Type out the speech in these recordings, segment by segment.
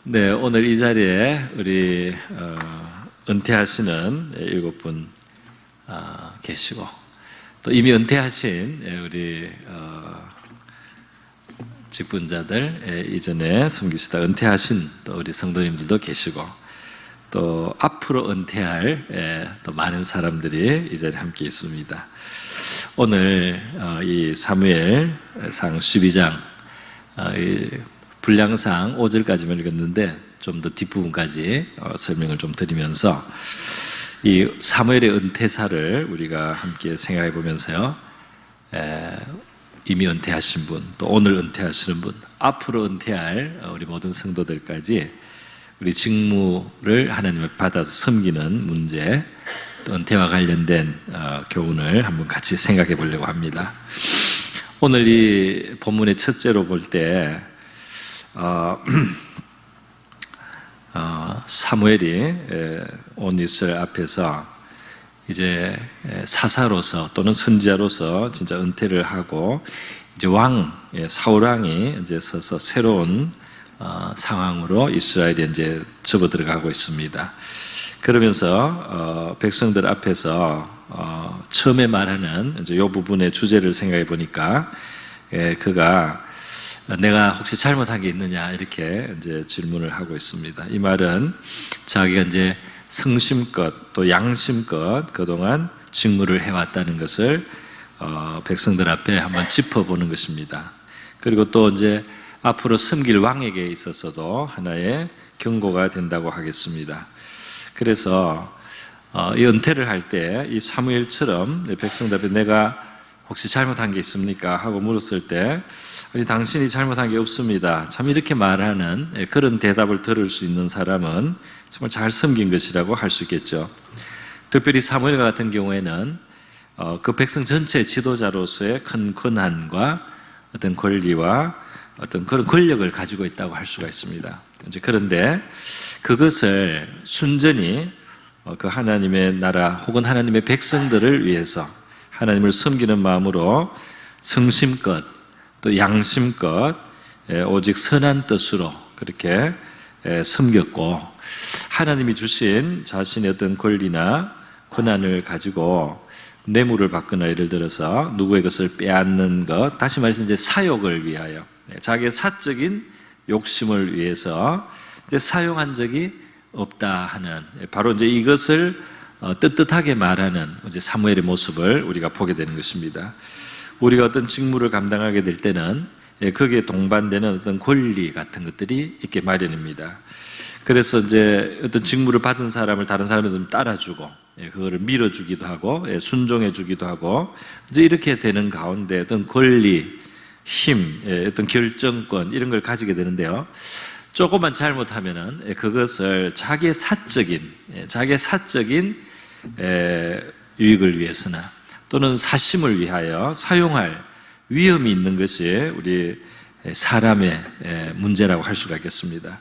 네, 오늘 이 자리에 우리 은퇴하시는 7분 계시고, 또 이미 은퇴하신 우리 직분자들, 이전에 섬기시다 은퇴하신 또 우리 성도님들도 계시고, 또 앞으로 은퇴할 또 많은 사람들이 이 자리에 함께 있습니다. 오늘 이 사무엘상 12장 분량상 5절까지만 읽었는데 좀 더 뒷부분까지 설명을 좀 드리면서 이 사무엘의 은퇴사를 우리가 함께 생각해 보면서요, 이미 은퇴하신 분, 또 오늘 은퇴하시는 분, 앞으로 은퇴할 우리 모든 성도들까지 우리 직무를 하나님을 받아서 섬기는 문제, 또 은퇴와 관련된 교훈을 한번 같이 생각해 보려고 합니다. 오늘 이 본문의 첫째로 볼 때 사무엘이 온 이스라엘 앞에서 이제 사사로서 또는 선지자로서 진짜 은퇴를 하고 이제 사울 왕이 이제 서서 새로운 상황으로 이스라엘에 이제 접어 들어가고 있습니다. 그러면서 백성들 앞에서 처음에 말하는 이제 이 부분의 주제를 생각해 보니까 그가 내가 혹시 잘못한 게 있느냐 이렇게 이제 질문을 하고 있습니다. 이 말은 자기가 이제 성심껏 또 양심껏 그동안 직무를 해왔다는 것을 백성들 앞에 한번 짚어보는 것입니다. 그리고 또 이제 앞으로 섬길 왕에게 있어서도 하나의 경고가 된다고 하겠습니다. 그래서 이 은퇴를 할 때 이 사무엘처럼 백성들 앞에 내가 혹시 잘못한 게 있습니까? 하고 물었을 때 아니, 당신이 잘못한 게 없습니다. 참 이렇게 말하는 그런 대답을 들을 수 있는 사람은 정말 잘 섬긴 것이라고 할 수 있겠죠. 특별히 사무엘 같은 경우에는 그 백성 전체 지도자로서의 큰 권한과 어떤 권리와 어떤 그런 권력을 가지고 있다고 할 수가 있습니다. 그런데 그것을 순전히 그 하나님의 나라 혹은 하나님의 백성들을 위해서 하나님을 섬기는 마음으로 성심껏 또 양심껏 오직 선한 뜻으로 그렇게 섬겼고, 하나님이 주신 자신의 어떤 권리나 권한을 가지고 뇌물을 받거나 예를 들어서 누구의 것을 빼앗는 것, 다시 말해서 이제 사욕을 위하여 자기의 사적인 욕심을 위해서 이제 사용한 적이 없다 하는, 바로 이제 이것을 떳떳하게 말하는 이제 사무엘의 모습을 우리가 보게 되는 것입니다. 우리가 어떤 직무를 감당하게 될 때는 거기에 동반되는 어떤 권리 같은 것들이 있게 마련입니다. 그래서 이제 어떤 직무를 받은 사람을 다른 사람들은 따라주고, 그거를 밀어주기도 하고, 순종해주기도 하고, 이제 이렇게 되는 가운데 어떤 권리, 힘, 어떤 결정권 이런 걸 가지게 되는데요. 조금만 잘못하면은 그것을 자기의 사적인 유익을 위해서나 또는 사심을 위하여 사용할 위험이 있는 것이 우리 사람의 문제라고 할 수가 있겠습니다.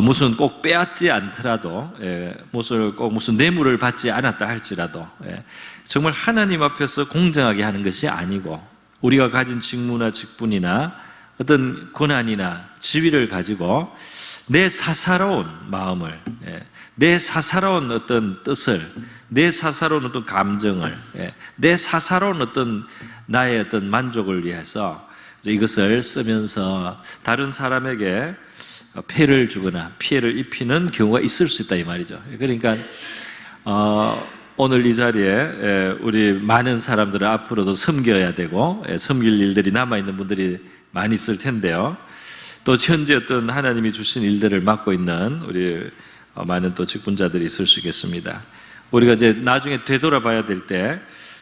무슨 꼭 빼앗지 않더라도, 무슨 뇌물을 받지 않았다 할지라도, 정말 하나님 앞에서 공정하게 하는 것이 아니고, 우리가 가진 직무나 직분이나 어떤 권한이나 지위를 가지고 내 사사로운 마음을, 내 사사로운 어떤 뜻을, 내 사사로운 어떤 감정을, 내 사사로운 어떤 나의 어떤 만족을 위해서 이것을 쓰면서 다른 사람에게 폐를 주거나 피해를 입히는 경우가 있을 수 있다 이 말이죠. 그러니까 오늘 이 자리에 우리 많은 사람들을 앞으로도 섬겨야 되고 섬길 일들이 남아있는 분들이 많이 있을 텐데요. 또 현재 어떤 하나님이 주신 일들을 맡고 있는 우리 많은 또 직분자들이 있을 수 있겠습니다. 우리가 이제 나중에 되돌아봐야 될 때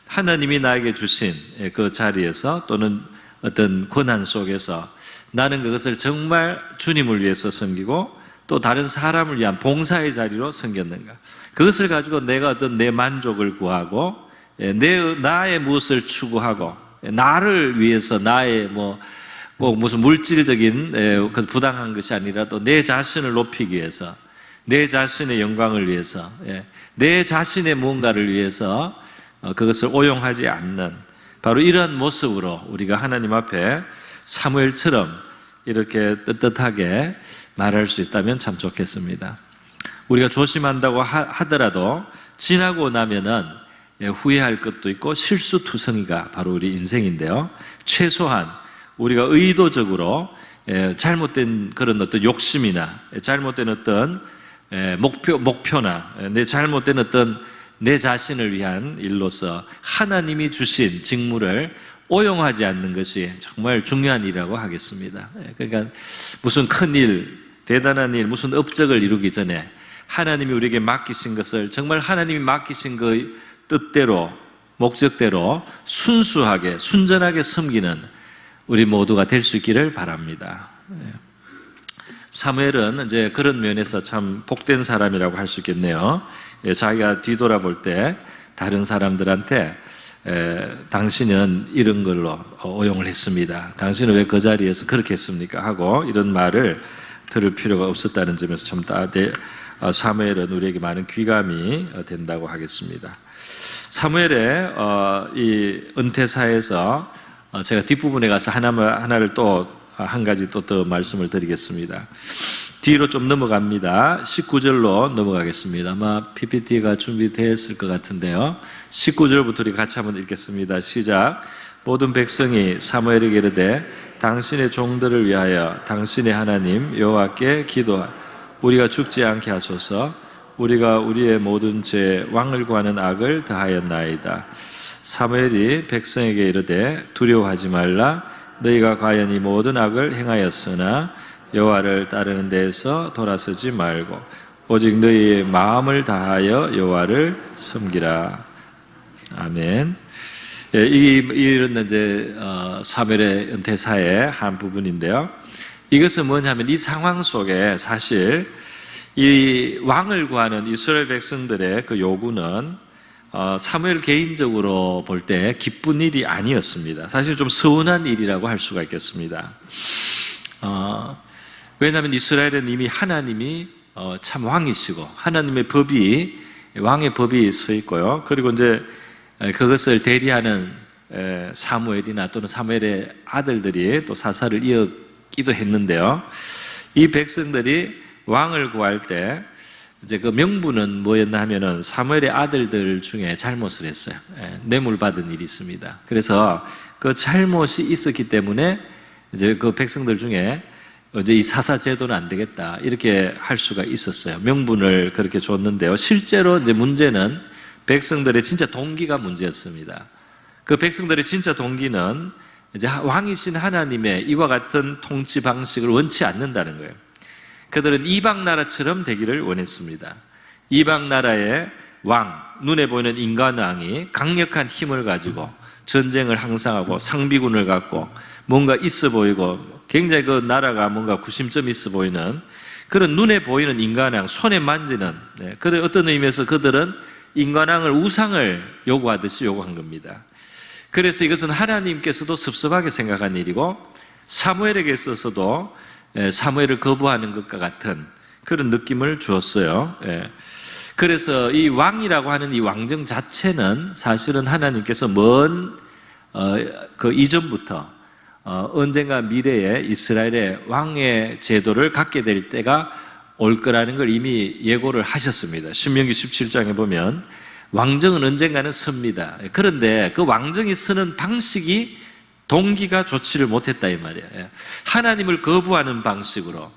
하나님이 나에게 주신 그 자리에서 또는 어떤 권한 속에서 나는 그것을 정말 주님을 위해서 섬기고 또 다른 사람을 위한 봉사의 자리로 섬겼는가, 그것을 가지고 내가 어떤 내 만족을 구하고 나의 무엇을 추구하고 나를 위해서 나의 꼭 무슨 물질적인 부당한 것이 아니라도 내 자신을 높이기 위해서, 내 자신의 영광을 위해서, 내 자신의 무언가를 위해서 그것을 오용하지 않는 바로 이러한 모습으로 우리가 하나님 앞에 사무엘처럼 이렇게 떳떳하게 말할 수 있다면 참 좋겠습니다. 우리가 조심한다고 하더라도 지나고 나면은 후회할 것도 있고 실수투성이가 바로 우리 인생인데요. 최소한 우리가 의도적으로 잘못된 그런 어떤 욕심이나 잘못된 어떤 목표나 잘못된 어떤 내 자신을 위한 일로서 하나님이 주신 직무를 오용하지 않는 것이 정말 중요한 일이라고 하겠습니다. 그러니까 무슨 큰 일, 대단한 일, 무슨 업적을 이루기 전에 하나님이 우리에게 맡기신 것을 정말 하나님이 맡기신 그 뜻대로, 목적대로 순수하게, 순전하게 섬기는 우리 모두가 될 수 있기를 바랍니다. 사무엘은 이제 그런 면에서 참 복된 사람이라고 할 수 있겠네요. 자기가 뒤돌아볼 때 다른 사람들한테 당신은 이런 걸로 오용을 했습니다. 당신은 왜 그 자리에서 그렇게 했습니까? 하고 이런 말을 들을 필요가 없었다는 점에서 참 사무엘은 우리에게 많은 귀감이 된다고 하겠습니다. 사무엘의 이 은퇴사에서 제가 뒷부분에 가서 하나를 또 한 가지 또 더 말씀을 드리겠습니다. 뒤로 좀 넘어갑니다. 19절로 넘어가겠습니다. 아마 PPT가 준비되었을 것 같은데요. 19절부터 우리 같이 한번 읽겠습니다. 시작. 모든 백성이 사무엘에게 이르되 당신의 종들을 위하여 당신의 하나님 여호와께 기도하 우리가 죽지 않게 하소서. 우리가 우리의 모든 죄 왕을 구하는 악을 다하였나이다. 사무엘이 백성에게 이르되 두려워하지 말라. 너희가 과연 이 모든 악을 행하였으나 여호와를 따르는 데에서 돌아서지 말고 오직 너희의 마음을 다하여 여호와를 섬기라. 아멘. 이런 이제 사무엘의 은퇴사의 한 부분인데요. 이것은 뭐냐면 이 상황 속에 사실 이 왕을 구하는 이스라엘 백성들의 그 요구는 사무엘 개인적으로 볼 때 기쁜 일이 아니었습니다. 사실 좀 서운한 일이라고 할 수가 있겠습니다. 왜냐하면 이스라엘은 이미 하나님이 참 왕이시고 하나님의 법이 왕의 법이 서 있고요. 그리고 이제 그것을 대리하는 사무엘이나 또는 사무엘의 아들들이 또 사사를 이었기도 했는데요. 이 백성들이 왕을 구할 때 이제 그 명분은 뭐였나 하면은 사무엘의 아들들 중에 잘못을 했어요. 뇌물 받은 일이 있습니다. 그래서 그 잘못이 있었기 때문에 이제 그 백성들 중에 이제 이 사사 제도는 안 되겠다 이렇게 할 수가 있었어요. 명분을 그렇게 줬는데요. 실제로 이제 문제는 백성들의 진짜 동기가 문제였습니다. 그 백성들의 진짜 동기는 이제 왕이신 하나님의 이와 같은 통치 방식을 원치 않는다는 거예요. 그들은 이방 나라처럼 되기를 원했습니다. 이방 나라의 왕, 눈에 보이는 인간왕이 강력한 힘을 가지고 전쟁을 항상 하고 상비군을 갖고 뭔가 있어 보이고 굉장히 그 나라가 뭔가 구심점이 있어 보이는 그런 눈에 보이는 인간왕, 손에 만지는 그런 어떤 의미에서 그들은 인간왕을 우상을 요구하듯이 요구한 겁니다. 그래서 이것은 하나님께서도 섭섭하게 생각한 일이고 사무엘에게 있어서도 사무엘을 거부하는 것과 같은 그런 느낌을 주었어요. 그래서 이 왕이라고 하는 이 왕정 자체는 사실은 하나님께서 그 이전부터 언젠가 미래에 이스라엘의 왕의 제도를 갖게 될 때가 올 거라는 걸 이미 예고를 하셨습니다. 신명기 17장에 보면 왕정은 언젠가는 섭니다. 그런데 그 왕정이 서는 방식이 동기가 좋지를 못했다 이 말이에요. 하나님을 거부하는 방식으로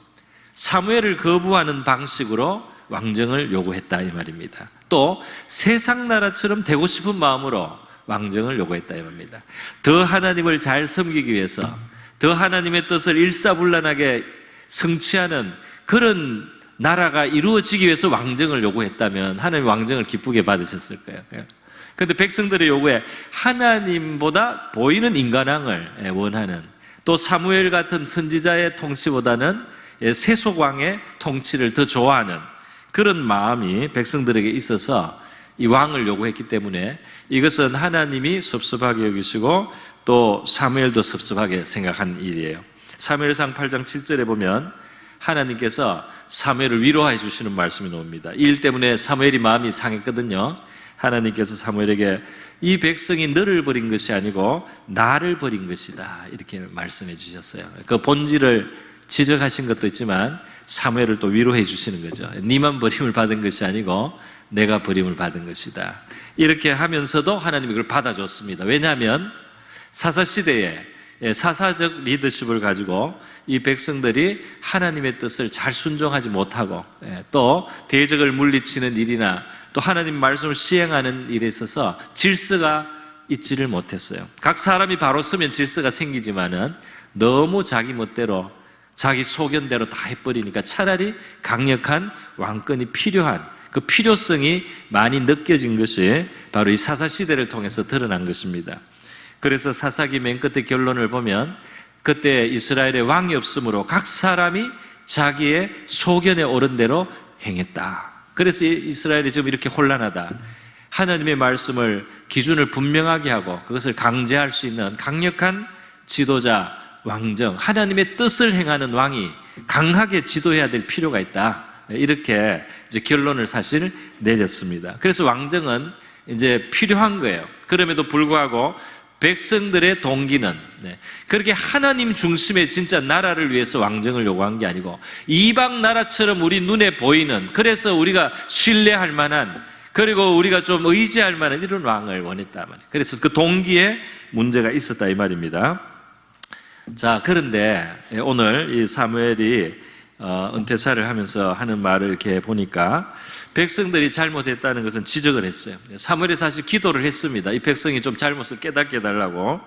사무엘을 거부하는 방식으로 왕정을 요구했다 이 말입니다. 또 세상 나라처럼 되고 싶은 마음으로 왕정을 요구했다 이 말입니다. 더 하나님을 잘 섬기기 위해서 더 하나님의 뜻을 일사불란하게 성취하는 그런 나라가 이루어지기 위해서 왕정을 요구했다면 하나님 왕정을 기쁘게 받으셨을 거예요. 그런데 백성들의 요구에 하나님보다 보이는 인간왕을 원하는 또 사무엘 같은 선지자의 통치보다는 세속왕의 통치를 더 좋아하는 그런 마음이 백성들에게 있어서 이 왕을 요구했기 때문에 이것은 하나님이 섭섭하게 여기시고 또 사무엘도 섭섭하게 생각한 일이에요. 사무엘상 8장 7절에 보면 하나님께서 사무엘을 위로해 주시는 말씀이 나옵니다. 이 일 때문에 사무엘이 마음이 상했거든요. 하나님께서 사무엘에게 이 백성이 너를 버린 것이 아니고 나를 버린 것이다, 이렇게 말씀해 주셨어요. 그 본질을 지적하신 것도 있지만 사무엘을 또 위로해 주시는 거죠. 네만 버림을 받은 것이 아니고 내가 버림을 받은 것이다. 이렇게 하면서도 하나님이 그걸 받아줬습니다. 왜냐하면 사사시대에 사사적 리더십을 가지고 이 백성들이 하나님의 뜻을 잘 순종하지 못하고 또 대적을 물리치는 일이나 또 하나님 말씀을 시행하는 일에 있어서 질서가 있지를 못했어요. 각 사람이 바로 서면 질서가 생기지만은 너무 자기 멋대로 자기 소견대로 다 해버리니까 차라리 강력한 왕권이 필요한 그 필요성이 많이 느껴진 것이 바로 이 사사시대를 통해서 드러난 것입니다. 그래서 사사기 맨 끝에 결론을 보면 그때 이스라엘에 왕이 없으므로 각 사람이 자기의 소견에 오른 대로 행했다. 그래서 이스라엘이 지금 이렇게 혼란하다. 하나님의 말씀을 기준을 분명하게 하고 그것을 강제할 수 있는 강력한 지도자, 왕정, 하나님의 뜻을 행하는 왕이 강하게 지도해야 될 필요가 있다. 이렇게 이제 결론을 사실 내렸습니다. 그래서 왕정은 이제 필요한 거예요. 그럼에도 불구하고 백성들의 동기는 그렇게 하나님 중심의 진짜 나라를 위해서 왕정을 요구한 게 아니고 이방 나라처럼 우리 눈에 보이는, 그래서 우리가 신뢰할 만한, 그리고 우리가 좀 의지할 만한 이런 왕을 원했단 말이에요. 그래서 그 동기에 문제가 있었다 이 말입니다. 자, 그런데 오늘 이 사무엘이 은퇴사를 하면서 하는 말을 이렇게 보니까 백성들이 잘못했다는 것은 지적을 했어요. 사무엘이 사실 기도를 했습니다. 이 백성이 좀 잘못을 깨닫게 해달라고.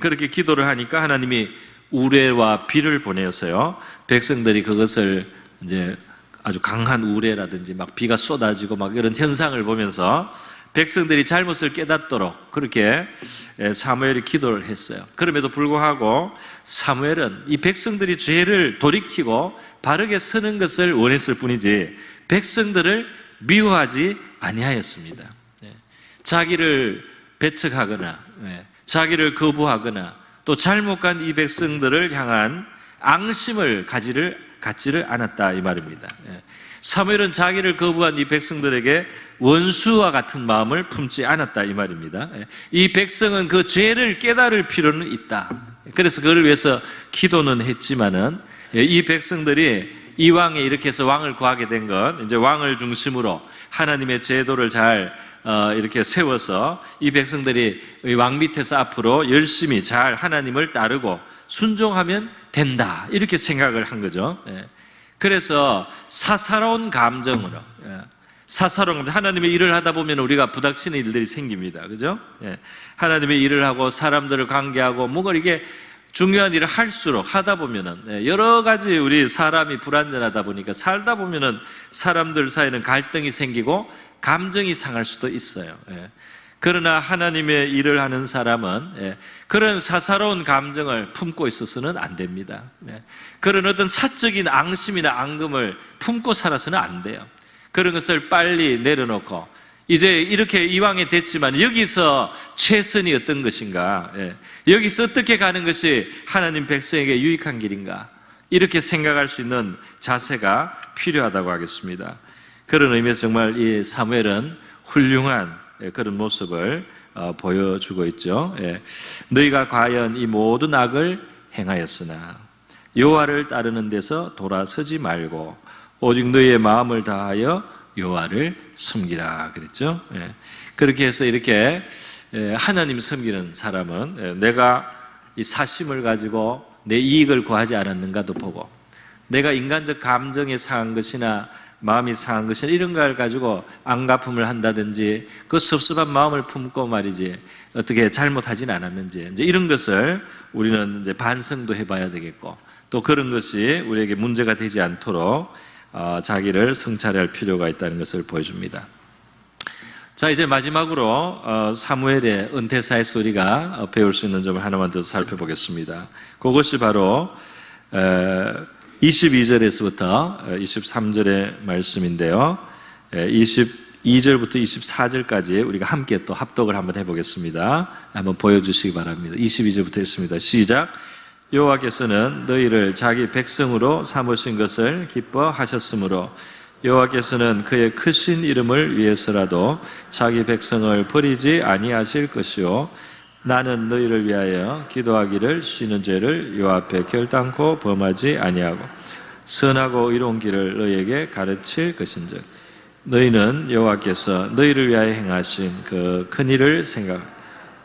그렇게 기도를 하니까 하나님이 우레와 비를 보내서요, 백성들이 그것을 이제 아주 강한 우레라든지 막 비가 쏟아지고 막 이런 현상을 보면서 백성들이 잘못을 깨닫도록 그렇게 사무엘이 기도를 했어요. 그럼에도 불구하고 사무엘은 이 백성들이 죄를 돌이키고 바르게 서는 것을 원했을 뿐이지 백성들을 미워하지 아니하였습니다. 자기를 배척하거나 자기를 거부하거나 또 잘못 간 이 백성들을 향한 앙심을 갖지를 않았다 이 말입니다. 사무엘은 자기를 거부한 이 백성들에게 원수와 같은 마음을 품지 않았다 이 말입니다. 이 백성은 그 죄를 깨달을 필요는 있다. 그래서 그걸 위해서 기도는 했지만은 이 백성들이 이 왕에 이렇게 해서 왕을 구하게 된 건 이제 왕을 중심으로 하나님의 제도를 잘 이렇게 세워서 이 백성들이 왕 밑에서 앞으로 열심히 잘 하나님을 따르고 순종하면 된다, 이렇게 생각을 한 거죠. 그래서 사사로운 감정으로, 사사로운, 하나님의 일을 하다 보면 우리가 부닥치는 일들이 생깁니다. 그죠? 하나님의 일을 하고 사람들을 관계하고 뭔가 이게 중요한 일을 할수록 하다 보면은 여러 가지 우리 사람이 불완전하다 보니까 살다 보면은 사람들 사이에는 갈등이 생기고 감정이 상할 수도 있어요. 그러나 하나님의 일을 하는 사람은 그런 사사로운 감정을 품고 있어서는 안 됩니다. 그런 어떤 사적인 앙심이나 앙금을 품고 살아서는 안 돼요. 그런 것을 빨리 내려놓고 이제 이렇게 이왕에 됐지만 여기서 최선이 어떤 것인가, 여기서 어떻게 가는 것이 하나님 백성에게 유익한 길인가, 이렇게 생각할 수 있는 자세가 필요하다고 하겠습니다. 그런 의미에서 정말 이 사무엘은 훌륭한 그런 모습을 보여주고 있죠. 너희가 과연 이 모든 악을 행하였으나 여호와를 따르는 데서 돌아서지 말고 오직 너희의 마음을 다하여 여호와를 섬기라 그랬죠. 그렇게 해서 이렇게 하나님 섬기는 사람은 내가 이 사심을 가지고 내 이익을 구하지 않았는가도 보고, 내가 인간적 감정에 상한 것이나 마음이 상한 것이나 이런 걸 가지고 안갚음을 한다든지 그 섭섭한 마음을 품고 말이지 어떻게 잘못하진 않았는지, 이제 이런 것을 우리는 이제 반성도 해봐야 되겠고, 또 그런 것이 우리에게 문제가 되지 않도록 자기를 성찰할 필요가 있다는 것을 보여줍니다. 자, 이제 마지막으로 사무엘의 은퇴사에서 우리가 배울 수 있는 점을 하나만 더 살펴보겠습니다. 그것이 바로 22절에서부터 23절의 말씀인데요, 22절부터 24절까지 우리가 함께 또 합독을 한번 해보겠습니다. 한번 보여주시기 바랍니다. 22절부터 읽습니다. 시작. 여호와께서는 너희를 자기 백성으로 삼으신 것을 기뻐하셨으므로 여호와께서는 그의 크신 이름을 위해서라도 자기 백성을 버리지 아니하실 것이요 나는 너희를 위하여 기도하기를 쉬는 죄를 여호와 앞에 결단코 범하지 아니하고 선하고 의로운 길을 너희에게 가르칠 것인즉 너희는 여호와께서 너희를 위하여 행하신 그 큰 일을 생각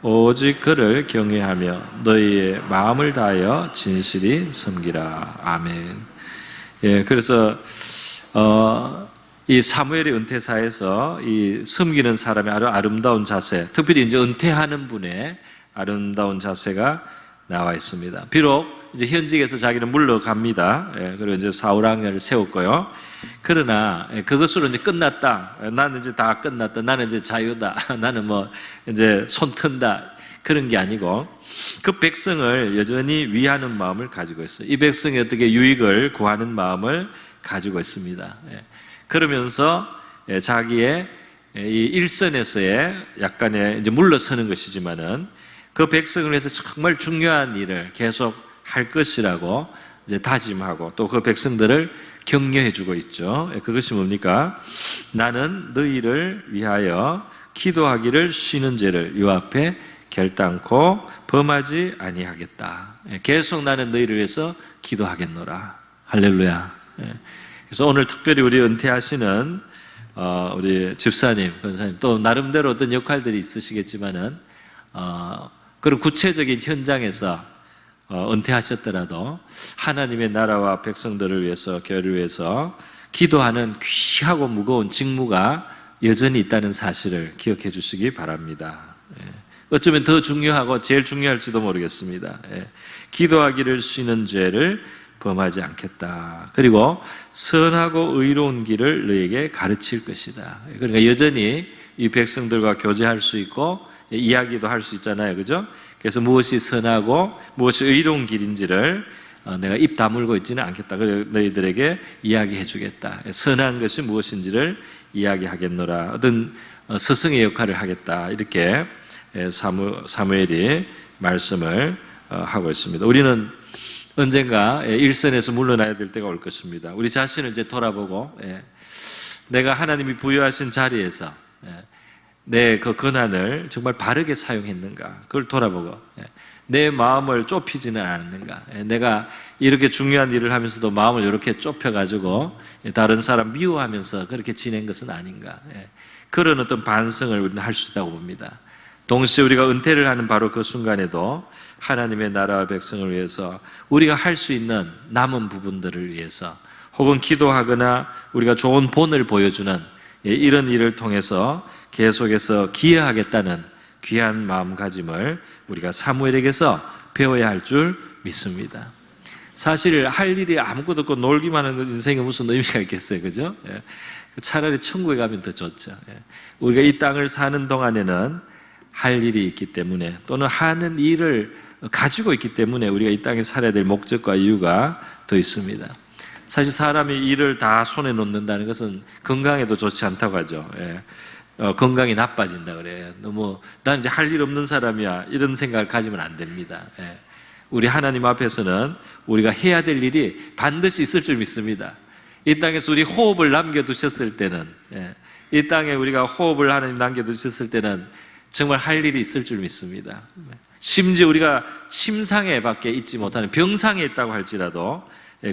오직 그를 경외하며 너희의 마음을 다하여 진실이 섬기라. 아멘. 예, 그래서 이 사무엘의 은퇴사에서 이 섬기는 사람의 아주 아름다운 자세, 특별히 이제 은퇴하는 분의 아름다운 자세가 나와 있습니다. 비록 이제 현직에서 자기는 물러갑니다. 예, 그리고 이제 사울왕을 세웠고요. 그러나 그것으로 이제 끝났다. 나는 이제 다 끝났다. 나는 이제 자유다. 나는 뭐 이제 손 튼다. 그런 게 아니고 그 백성을 여전히 위하는 마음을 가지고 있어요. 이 백성이 어떻게 유익을 구하는 마음을 가지고 있습니다. 그러면서 자기의 이 일선에서의 약간의 이제 물러서는 것이지만은 그 백성을 위해서 정말 중요한 일을 계속 할 것이라고 이제 다짐하고 또 그 백성들을 격려해 주고 있죠. 그것이 뭡니까? 나는 너희를 위하여 기도하기를 쉬는 죄를 요 앞에 결단코 범하지 아니하겠다. 계속 나는 너희를 위해서 기도하겠노라. 할렐루야. 그래서 오늘 특별히 우리 은퇴하시는 우리 집사님, 권사님 또 나름대로 어떤 역할들이 있으시겠지만은 그런 구체적인 현장에서 은퇴하셨더라도 하나님의 나라와 백성들을 위해서 교회를 위해서 기도하는 귀하고 무거운 직무가 여전히 있다는 사실을 기억해 주시기 바랍니다. 어쩌면 더 중요하고 제일 중요할지도 모르겠습니다. 기도하기를 쉬는 죄를 범하지 않겠다. 그리고 선하고 의로운 길을 너에게 가르칠 것이다. 그러니까 여전히 이 백성들과 교제할 수 있고 이야기도 할 수 있잖아요. 그죠? 그래서 무엇이 선하고 무엇이 의로운 길인지를 내가 입 다물고 있지는 않겠다. 그래서 너희들에게 이야기해 주겠다. 선한 것이 무엇인지를 이야기하겠노라. 어떤 스승의 역할을 하겠다. 이렇게 사무엘이 말씀을 하고 있습니다. 우리는 언젠가 일선에서 물러나야 될 때가 올 것입니다. 우리 자신을 이제 돌아보고 내가 하나님이 부여하신 자리에서 내 그 권한을 정말 바르게 사용했는가 그걸 돌아보고 내 마음을 좁히지는 않았는가, 내가 이렇게 중요한 일을 하면서도 마음을 이렇게 좁혀가지고 다른 사람 미워하면서 그렇게 지낸 것은 아닌가, 그런 어떤 반성을 우리는 할 수 있다고 봅니다. 동시에 우리가 은퇴를 하는 바로 그 순간에도 하나님의 나라와 백성을 위해서 우리가 할 수 있는 남은 부분들을 위해서 혹은 기도하거나 우리가 좋은 본을 보여주는 이런 일을 통해서 계속해서 기여하겠다는 귀한 마음가짐을 우리가 사무엘에게서 배워야 할 줄 믿습니다. 사실 할 일이 아무것도 없고 놀기만 하는 인생에 무슨 의미가 있겠어요, 그죠? 차라리 천국에 가면 더 좋죠. 우리가 이 땅을 사는 동안에는 할 일이 있기 때문에 또는 하는 일을 가지고 있기 때문에 우리가 이 땅에 살아야 될 목적과 이유가 더 있습니다. 사실 사람이 일을 다 손에 놓는다는 것은 건강에도 좋지 않다고 하죠. 건강이 나빠진다 그래요. 너무 난 이제 할 일 없는 사람이야 이런 생각을 가지면 안 됩니다. 우리 하나님 앞에서는 우리가 해야 될 일이 반드시 있을 줄 믿습니다. 이 땅에서 우리 호흡을 남겨두셨을 때는, 이 땅에 우리가 호흡을 하나님 남겨두셨을 때는 정말 할 일이 있을 줄 믿습니다. 심지어 우리가 침상에 밖에 있지 못하는 병상에 있다고 할지라도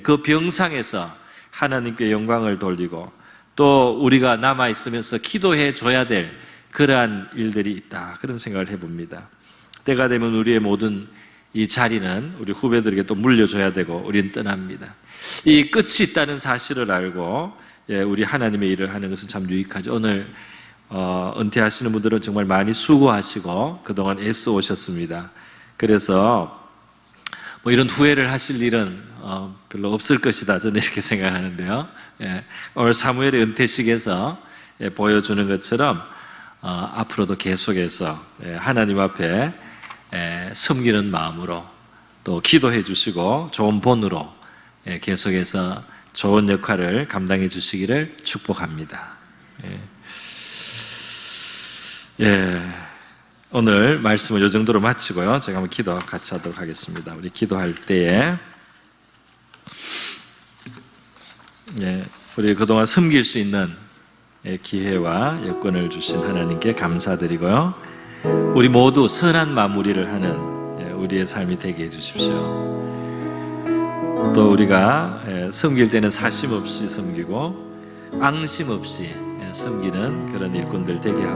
그 병상에서 하나님께 영광을 돌리고 또 우리가 남아있으면서 기도해 줘야 될 그러한 일들이 있다, 그런 생각을 해봅니다. 때가 되면 우리의 모든 이 자리는 우리 후배들에게 또 물려줘야 되고 우리는 떠납니다. 이 끝이 있다는 사실을 알고 우리 하나님의 일을 하는 것은 참 유익하죠. 오늘 은퇴하시는 분들은 정말 많이 수고하시고 그동안 애써 오셨습니다. 그래서 뭐 이런 후회를 하실 일은 별로 없을 것이다, 저는 이렇게 생각하는데요. 오늘 사무엘의 은퇴식에서 보여주는 것처럼 앞으로도 계속해서 하나님 앞에 섬기는 마음으로 또 기도해 주시고 좋은 본으로 계속해서 좋은 역할을 감당해 주시기를 축복합니다. 오늘 말씀을 이 정도로 마치고요. 제가 한번 기도 같이 하도록 하겠습니다. 우리 기도할 때에 우리 그동안 섬길 수 있는 기회와 여건을 주신 하나님께 감사드리고요. 우리 모두 선한 마무리를 하는 우리의 삶이 되게 해주십시오. 또 우리가 섬길 때는 사심 없이 섬기고 앙심 없이 섬기는 그런 일꾼들 되게 하고